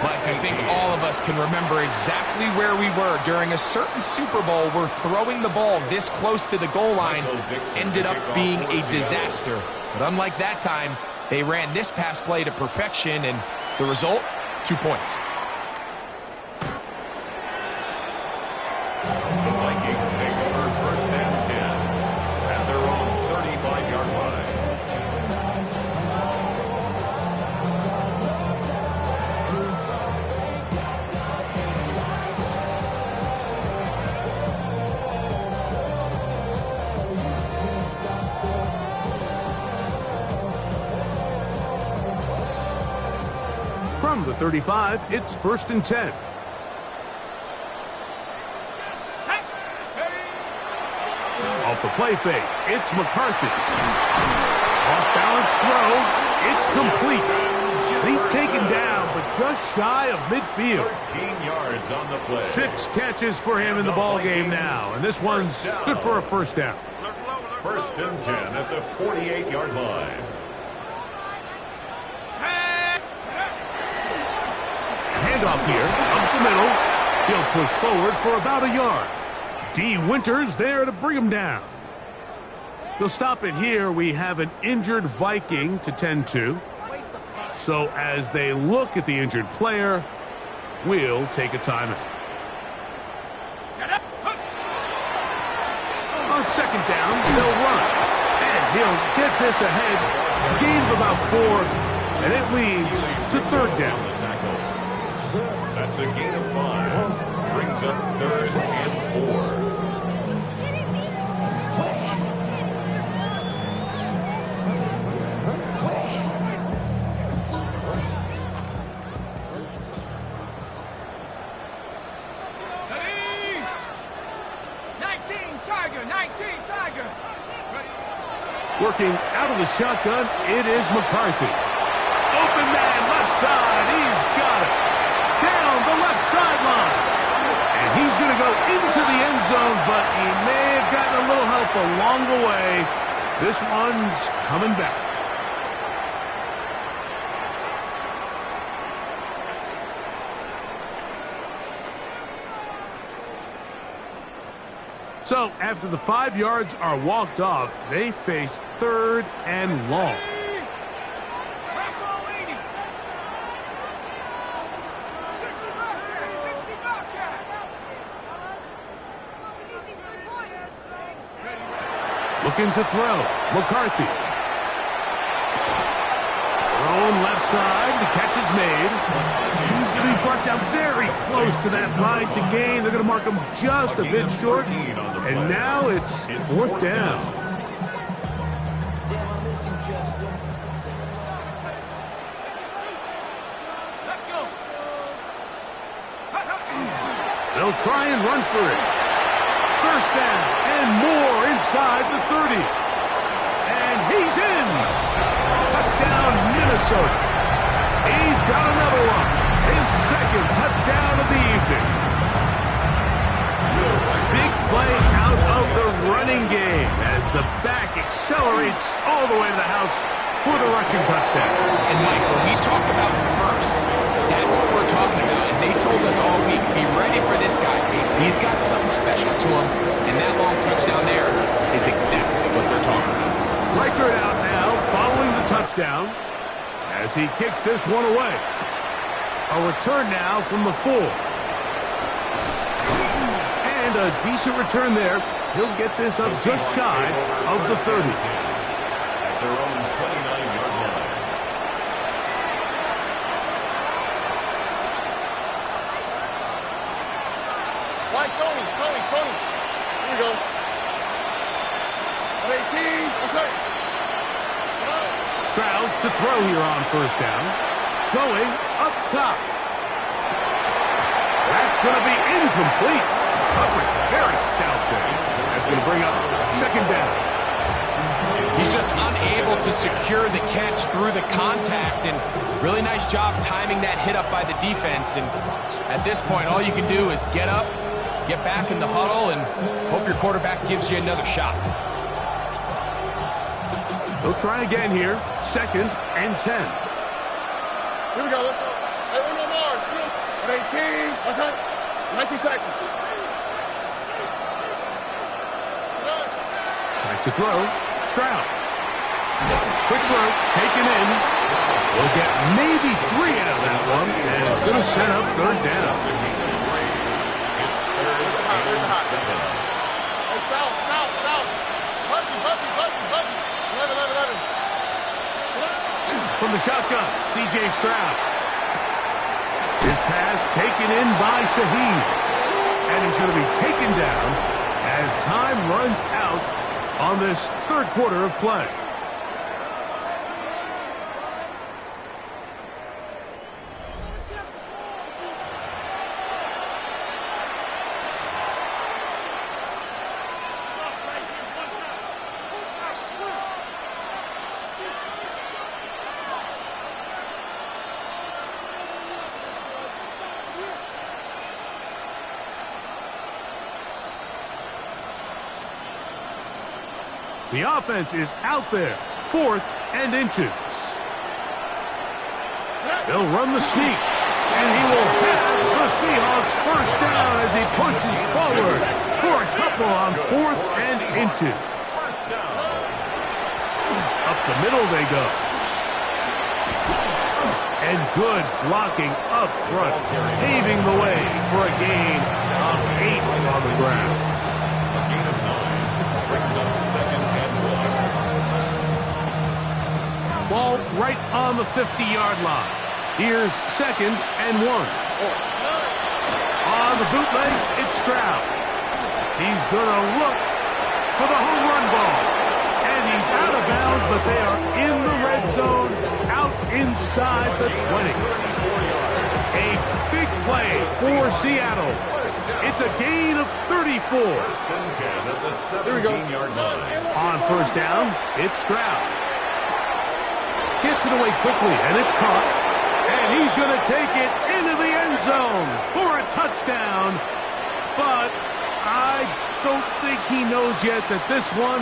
Speaker 4: Mike, I think all of us can remember exactly where we were during a certain Super Bowl where throwing the ball this close to the goal line ended up being a disaster. But unlike that time, they ran this pass play to perfection, and the result, 2 points.
Speaker 5: The Vikings take over first and 10 at their own 35-yard line.
Speaker 2: From the 35, it's first and 10. Off the play fake, it's McCarthy. Off-balance throw, it's complete. He's taken down, but just shy of midfield.
Speaker 5: 13 yards on the play.
Speaker 2: 6 catches for him in the ball game now, and this one's good for a first down.
Speaker 5: First and 10 at the 48-yard line.
Speaker 2: Handoff here, up the middle. He'll push forward for about a yard. D. Winters there to bring him down. They'll stop it here. We have an injured Viking to tend to. So as they look at the injured player, we'll take a timeout. On second down, they'll run. And he'll get this ahead. Gain of about 4, and it leads to third down.
Speaker 5: That's a gain of 5. Brings up third and 4.
Speaker 2: Working out of the shotgun, it is McCarthy. Open man, left side, he's got it. Down the left sideline. And he's going to go into the end zone, but he may have gotten a little help along the way. This one's coming back. So, after the 5 yards are walked off, they face third and long. Looking to throw. McCarthy. Thrown left side. The catch is made. He's going to be brought down very close to that line to gain. They're going to mark him just a bit short. And now it's fourth down. They'll try and run for it. First down and more inside the 30. And he's in. Touchdown, Minnesota. He's got another one. His second touchdown of the evening. Big play out of the running game as the back accelerates all the way to the house for the rushing touchdown.
Speaker 4: And Mike, when we talk about burst, that's what we're talking about. And they told us all week, be ready for this guy. He's got something special to him, and that long touchdown there is exactly what they're talking about.
Speaker 2: Reichert out now, following the touchdown, as he kicks this one away. A return now from the 4. And a decent return there. He'll get this up just shy of the 30.
Speaker 5: At their own 29-yard line.
Speaker 3: Right, Tony. Here we go. 18. That's it.
Speaker 2: Stroud to throw here on first down. Going up top. going to be incomplete. Coverage very stout there. That's going to bring up second down.
Speaker 4: He's just unable to secure the catch through the contact, and really nice job timing that hit up by the defense. And at this point, all you can do is get up, get back in the huddle, and hope your quarterback gives you another shot.
Speaker 2: They'll try again here. Second and 10.
Speaker 3: Here we go. Let's go. Hey, Uno Mars. 18. What's that? 19 Texas.
Speaker 2: Back to throw. Stroud. Quick throw. Taken in. We'll get maybe 3 out of that one. And it's going to set up third down.
Speaker 5: It's third and 7.
Speaker 3: Hey, South. Buggy. 11.
Speaker 2: From the shotgun, C.J. Stroud. His pass taken in by Shaheed. And he's going to be taken down as time runs out on this third quarter of play. The offense is out there, 4th and inches. They'll run the sneak, and he will hit the Seahawks first down as he pushes forward for a couple on 4th and inches. Up the middle they go. And good blocking up front, paving the way for a gain of 8 on the ground.
Speaker 5: Brings up second and 1.
Speaker 2: Ball right on the 50-yard line. Here's second and 1. On the bootleg, it's Stroud. He's going to look for the home run ball. And he's out of bounds, but they are in the red zone, out inside the 20. A big play for Seattle. It's a gain of 34.
Speaker 5: First and 10 at the 17-yard line.
Speaker 2: On first down, it's Stroud. Gets it away quickly, and it's caught. And he's going to take it into the end zone for a touchdown. But I don't think he knows yet that this one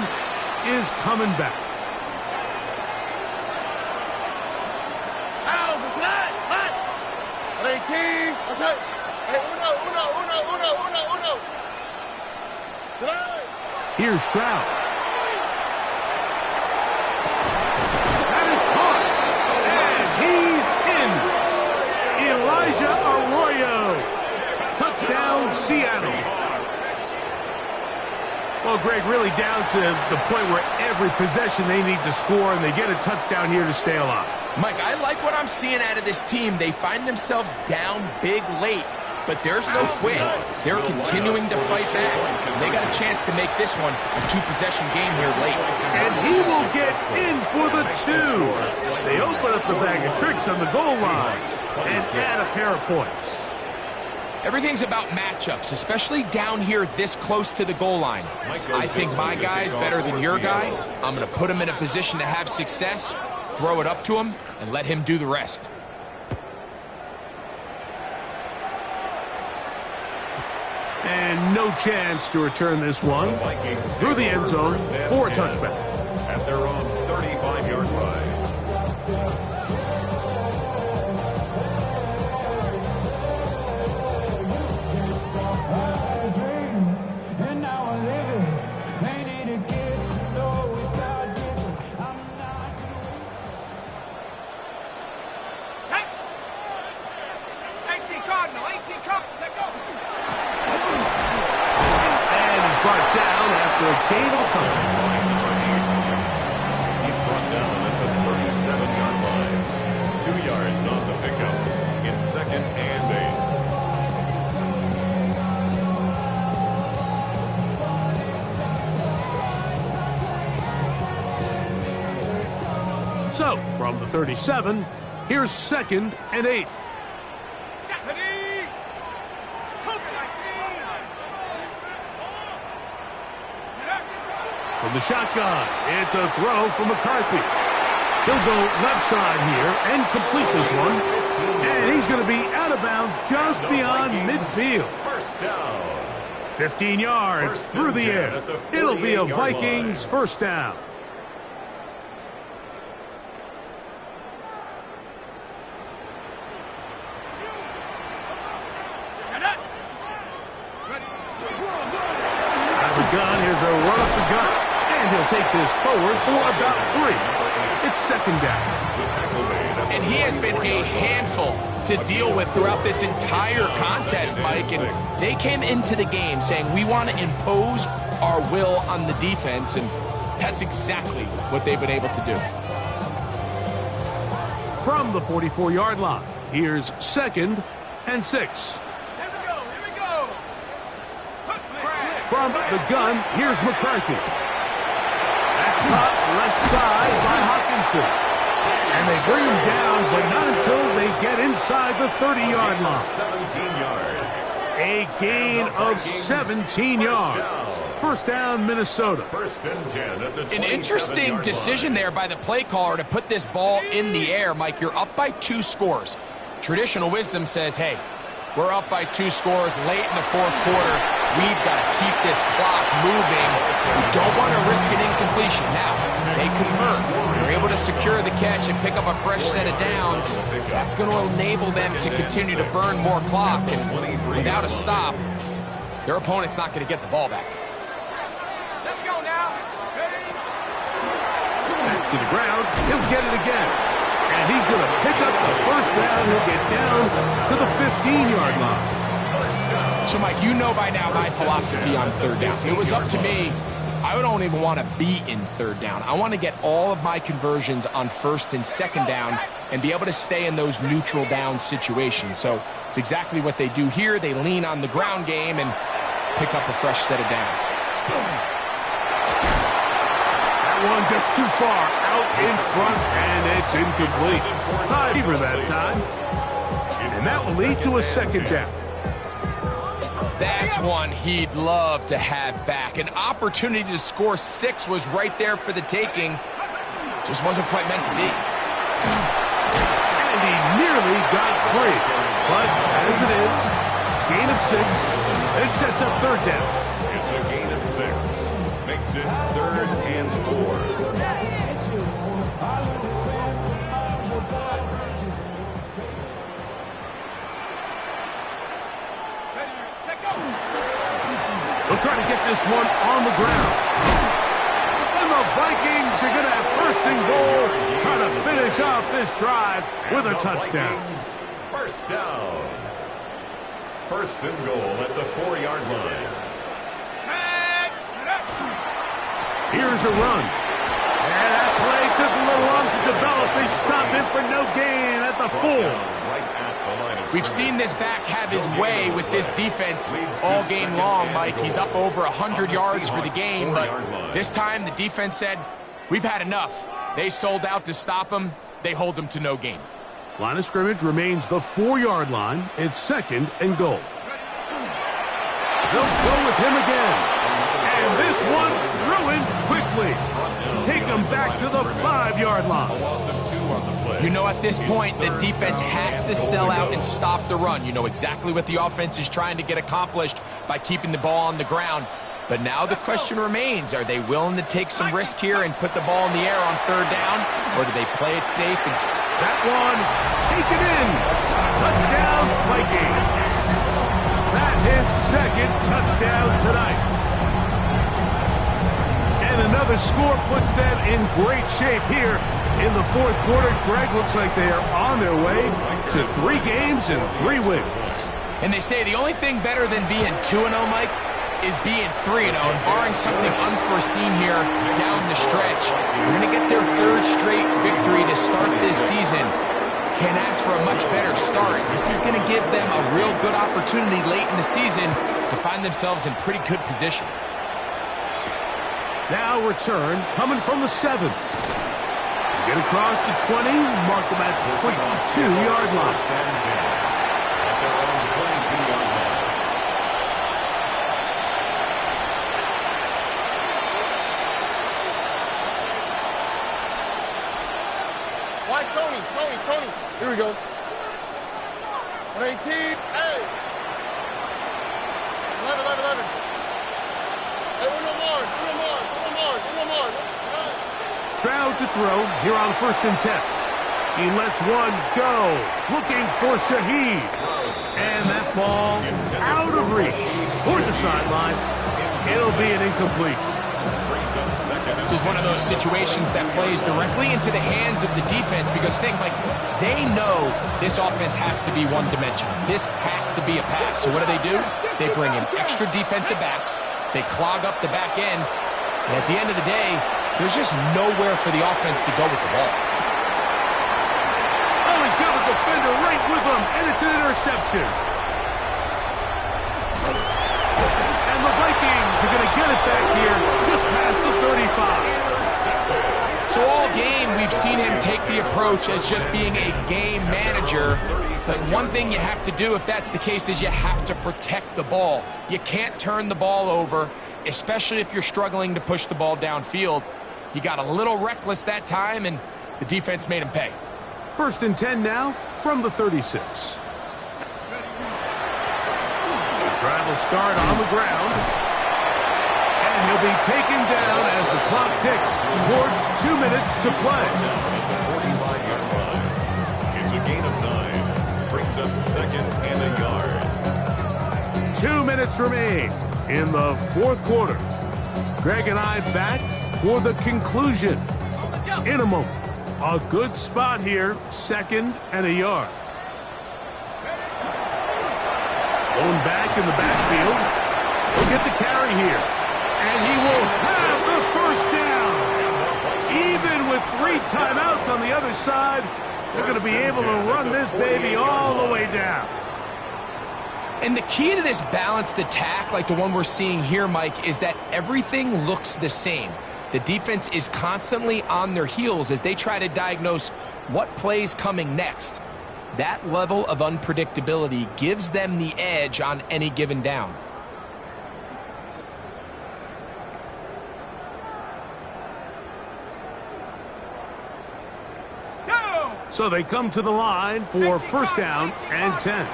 Speaker 2: is coming back.
Speaker 3: How was that? What? 18. What's that? Hey, Uno.
Speaker 2: Here's Stroud. That is caught. And he's in. Elijah Arroyo. Touchdown, Seattle. Well, Greg, really down to the point where every possession they need to score, and they get a touchdown here to stay alive.
Speaker 4: Mike, I like what I'm seeing out of this team. They find themselves down big late, but there's no quit. They're continuing to fight back. They got a chance to make this one a 2-possession game here late.
Speaker 2: And he will get in for the 2. They open up the bag of tricks on the goal line and add a pair of points.
Speaker 4: Everything's about matchups, especially down here this close to the goal line. I think my guy's better than your guy. I'm going to put him in a position to have success, throw it up to him, and let him do the rest.
Speaker 2: And no chance to return this one through the end zone for a touchback.
Speaker 5: At their own 35-yard line.
Speaker 2: Brought down after a gain of a couple.
Speaker 5: He's brought down at the 37-yard line. 2 yards on the pickup. It's second and
Speaker 2: 8. So, from the 37, here's second and 8.
Speaker 6: Stephanie! Coach
Speaker 2: From the shotgun, it's a throw from McCarthy. He'll go left side here and complete this one. And he's going to be out of bounds just beyond midfield.
Speaker 5: First down.
Speaker 2: 15 yards through the air. It'll be a Vikings first down. Out of the gun, here's a run up the gut. And he'll take this forward for about 3. It's second down.
Speaker 4: And he has been a handful to deal with throughout this entire contest, Mike. And they came into the game saying, we want to impose our will on the defense, and that's exactly what they've been able to do.
Speaker 2: From the 44-yard line, here's 2nd and 6.
Speaker 6: Here we go.
Speaker 2: From the gun, here's McCarthy. That's caught left side by Hawkinson. And they bring him down, but not until they get inside the 30-yard line.
Speaker 5: 17 yards.
Speaker 2: A gain of 17 yards. First down, Minnesota.
Speaker 5: First and 10 at the 27-yard
Speaker 4: An interesting decision there by the play caller to put this ball in the air. Mike, you're up by 2 scores. Traditional wisdom says, hey, we're up by 2 scores late in the 4th quarter. We've got to keep this clock moving. We don't want to risk an incompletion. Now, they convert. They're able to secure the catch and pick up a fresh set of downs. That's going to enable them to continue to burn more clock. And without a stop, their opponent's not going to get the ball back.
Speaker 6: Let's go now. Ready?
Speaker 2: Back to the ground. He'll get it again. And he's going to pick up the first down. He'll get down to the 15-yard line.
Speaker 4: So, Mike, you know by now my philosophy on 3rd down. If it was up to me, I don't even want to be in 3rd down. I want to get all of my conversions on 1st and 2nd down and be able to stay in those neutral down situations. So it's exactly what they do here. They lean on the ground game and pick up a fresh set of downs.
Speaker 2: That one just too far out in front, and it's incomplete. Tied for that time. And that will lead to a 2nd down.
Speaker 4: That's one he'd love to have back. An opportunity to score 6 was right there for the taking. Just wasn't quite meant to be.
Speaker 2: And he nearly got free. But as it is, gain of 6, it sets up 3rd down.
Speaker 5: It's a gain of 6. Makes it 3rd and 4.
Speaker 2: They'll try to get this one on the ground. And the Vikings are going to have 1st and goal, try to finish off this drive with a touchdown.
Speaker 5: First down. 1st and goal at the 4-yard line.
Speaker 2: Here's a run. And that play took a little long to develop. They stop him for no gain at the 4.
Speaker 4: We've seen this back have his way with this defense all game long, Mike. He's up over 100 yards for the game, but this time the defense said, we've had enough. They sold out to stop him. They hold him to no gain.
Speaker 2: Line of scrimmage remains the 4-yard line. It's 2nd and goal. They'll go with him again. And this one ruined quickly. Take him back to the 5-yard line.
Speaker 4: You know, at this point, the defense has to sell out and stop the run. You know exactly what the offense is trying to get accomplished by keeping the ball on the ground. But now the question remains, are they willing to take some risk here and put the ball in the air on 3rd down? Or do they play it safe? And
Speaker 2: that one, take it in. Touchdown, Vikings. That is 2nd touchdown tonight. And another score puts them in great shape here in the 4th quarter. Greg, looks like they are on their way to 3 games and 3 wins.
Speaker 4: And they say the only thing better than being 2-0, Mike, is being 3-0. And barring something unforeseen here down the stretch, we're going to get their 3rd straight victory to start this season. Can't ask for a much better start. This is going to give them a real good opportunity late in the season to find themselves in pretty good position.
Speaker 2: Now return coming from the 7. Get across the 20, mark them at the 22-yard line.
Speaker 3: Tony. Here we go. 118. Hey. 11. Hey, one more.
Speaker 2: Stroud to throw here on 1st and 10. He lets one go, looking for Shaheed. And that ball out of reach toward the sideline. It'll be an incompletion.
Speaker 4: This is one of those situations that plays directly into the hands of the defense because they know this offense has to be one-dimensional. This has to be a pass. So what do? They bring in extra defensive backs. They clog up the back end. And at the end of the day, there's just nowhere for the offense to go with the ball.
Speaker 2: Oh, he's got a defender right with him, and it's an interception. And the Vikings are going to get it back here just past the 35.
Speaker 4: So all game, we've seen him take the approach as just being a game manager. But one thing you have to do, if that's the case, is you have to protect the ball. You can't turn the ball over, especially if you're struggling to push the ball downfield. He got a little reckless that time, and the defense made him pay.
Speaker 2: 1st and 10 now from the 36. Drive will start on the ground. And he'll be taken down as the clock ticks towards 2 minutes to play.
Speaker 5: 45-yard line. It's a gain of 9. Brings up 2nd and a yard.
Speaker 2: 2 minutes remain in the 4th quarter. Greg and I back for the conclusion in a moment. A good spot here, 2nd and a yard. Going back in the backfield. He'll get the carry here. And he will have the 1st down. Even with 3 timeouts on the other side, they're going to be able to run this baby all the way down.
Speaker 4: And the key to this balanced attack, like the one we're seeing here, Mike, is that everything looks the same. The defense is constantly on their heels as they try to diagnose what play's coming next. That level of unpredictability gives them the edge on any given down.
Speaker 2: So they come to the line for 1st down and 10.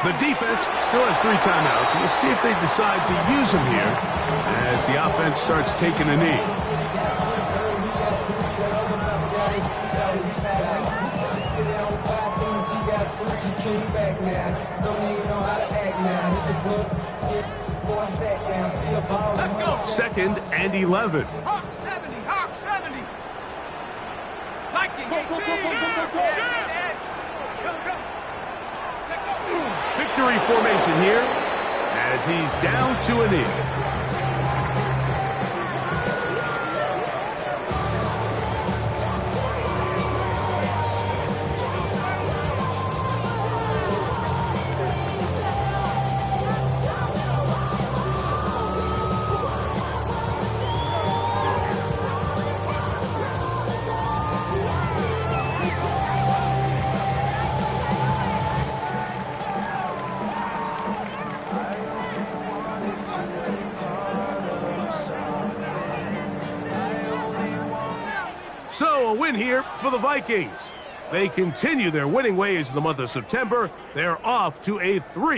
Speaker 2: The defense still has 3 timeouts. We'll see if they decide to use them here as the offense starts taking a knee.
Speaker 6: Let's go.
Speaker 2: 2nd and 11.
Speaker 6: Hawk 70. Viking 18.
Speaker 2: Victory formation here as he's down to a knee. So a win here for the Vikings. They continue their winning ways in the month of September. They're off to a 3